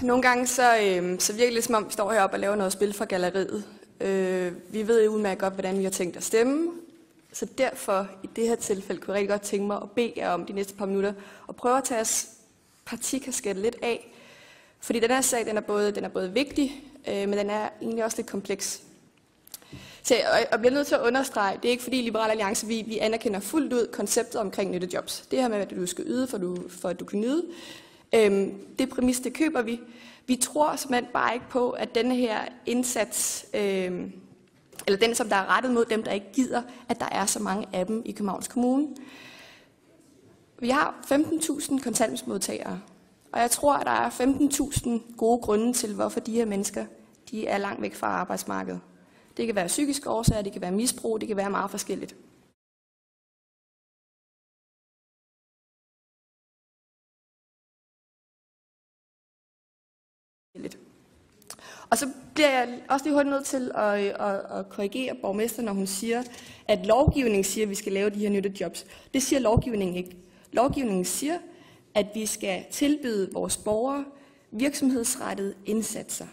Nogle gange så virker det lidt som om, vi står heroppe og laver noget spil for galleriet. Vi ved jo udmærket godt, hvordan vi har tænkt at stemme. Så derfor, i det her tilfælde, kunne jeg rigtig godt tænke mig at bede jer om de næste par minutter og prøve at tage os partikasket lidt af. Fordi den her sag, den er både vigtig, men den er egentlig også lidt kompleks. Så jeg bliver nødt til at understrege, det er ikke fordi Liberal Alliance, vi anerkender fuldt ud konceptet omkring nyttejobs. Det her med, at du skal yde, for at du kan nyde. Det præmis, det køber vi. Vi tror simpelthen bare ikke på, at denne her indsats, eller den, som der er rettet mod dem, der ikke gider, at der er så mange af dem i Københavns Kommune. Vi har 15.000 kontanthjælpsmodtagere, og jeg tror, at der er 15.000 gode grunde til, hvorfor de her mennesker de er langt væk fra arbejdsmarkedet. Det kan være psykiske årsager, det kan være misbrug, det kan være meget forskelligt. Og så bliver jeg også lige hurtigt nødt til at korrigere borgmesteren, når hun siger, at lovgivningen siger, at vi skal lave de her nyttejobs. Det siger lovgivningen ikke. Lovgivningen siger, at vi skal tilbyde vores borgere virksomhedsrettede indsatser.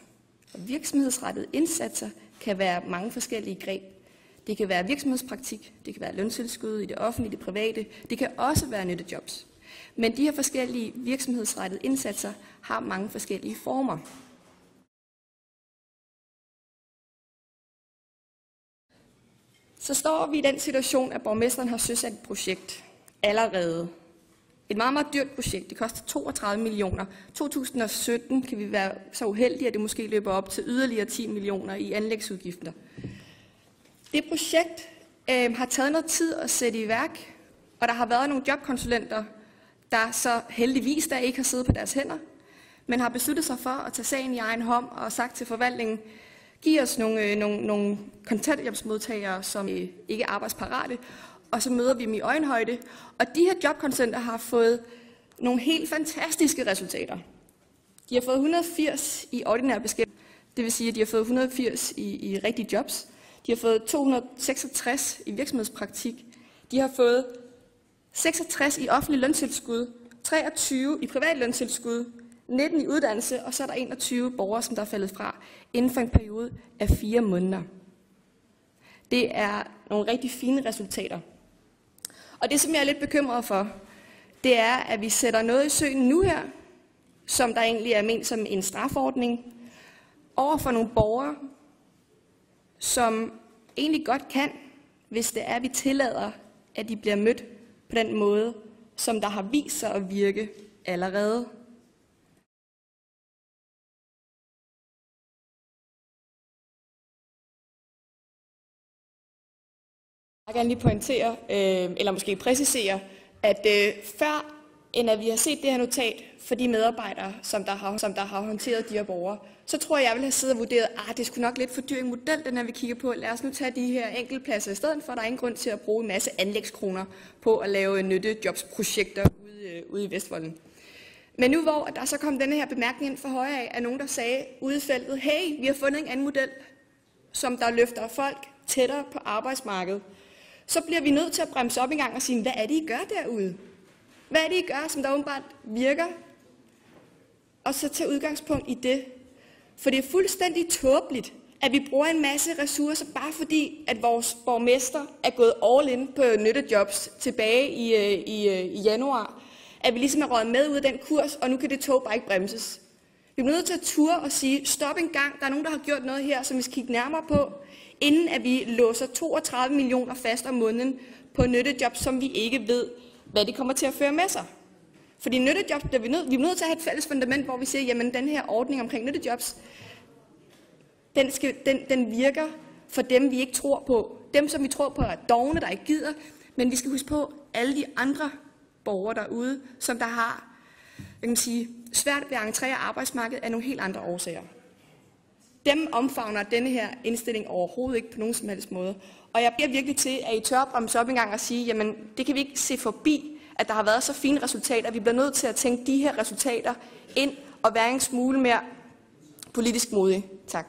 Og virksomhedsrettede indsatser kan være mange forskellige greb. Det kan være virksomhedspraktik, det kan være løntilskud i det offentlige, det private. Det kan også være nyttejobs. Men de her forskellige virksomhedsrettede indsatser har mange forskellige former. Så står vi i den situation, at borgmesteren har søsat et projekt allerede. Et meget, meget dyrt projekt. Det koster 32 millioner. 2017 kan vi være så uheldige, at det måske løber op til yderligere 10 millioner i anlægsudgifter. Det projekt har taget noget tid at sætte i værk, og der har været nogle jobkonsulenter, der så heldigvis der ikke har siddet på deres hænder, men har besluttet sig for at tage sagen i egen hånd og sagt til forvaltningen, giv os nogle kontanthjælpsmodtagere, som ikke er arbejdsparate, og så møder vi dem i øjenhøjde. Og de her jobkonsulenter har fået nogle helt fantastiske resultater. De har fået 180 i ordinær beskæftigelse, det vil sige, at de har fået 180 i rigtige jobs. De har fået 266 i virksomhedspraktik. De har fået 66 i offentlig løntilskud, 23 i privat løntilskud, 19 i uddannelse, og så er der 21 borgere, som der er faldet fra inden for en periode af 4 måneder. Det er nogle rigtig fine resultater. Og det, som jeg er lidt bekymret for, det er, at vi sætter noget i søen nu her, som der egentlig er ment som en strafordning, over for nogle borgere, som egentlig godt kan, hvis det er, at vi tillader, at de bliver mødt på den måde, som der har vist sig at virke allerede. Jeg vil gerne lige pointere, eller måske præcisere, at før end at vi har set det her notat for de medarbejdere, som der har håndteret de her borgere, så tror jeg vil have siddet og vurderet, at det skulle nok lidt for dyr en model, den her vi kigger på. Lad os nu tage de her enkeltpladser i stedet for. Der er ingen grund til at bruge en masse anlægskroner på at lave nyttejobsprojekter ude i Vestvolden. Men nu hvor der så kom denne her bemærkning ind for højre af nogen, der sagde ude i feltet, hey, vi har fundet en anden model, som der løfter folk tættere på arbejdsmarkedet, så bliver vi nødt til at bremse op en gang og sige, hvad er det, I gør derude? Hvad er det, I gør, som der åbenbart virker? Og så tage udgangspunkt i det. For det er fuldstændig tåbeligt, at vi bruger en masse ressourcer, bare fordi, at vores borgmester er gået all in på nyttejobs tilbage i januar. At vi ligesom er røget med ud af den kurs, og nu kan det tog bare ikke bremses. Vi er nødt til at ture og sige, stop en gang, der er nogen, der har gjort noget her, som vi skal kigge nærmere på, inden at vi låser 32 millioner fast om måneden på nyttejobs, som vi ikke ved, hvad det kommer til at føre med sig. Fordi nyttejobs, vi er nødt til at have et fælles fundament, hvor vi siger, jamen den her ordning omkring nyttejobs, den virker for dem, vi ikke tror på. Dem, som vi tror på, er dovne, der ikke gider. Men vi skal huske på alle de andre borgere derude, som der har svært ved at entrere arbejdsmarkedet af nogle helt andre årsager. Dem omfavner denne her indstilling overhovedet ikke på nogen som helst måde. Og jeg bliver virkelig til, at I tør bremse op en gang og sige, jamen det kan vi ikke se forbi, at der har været så fine resultater. Vi bliver nødt til at tænke de her resultater ind og være en smule mere politisk modige. Tak.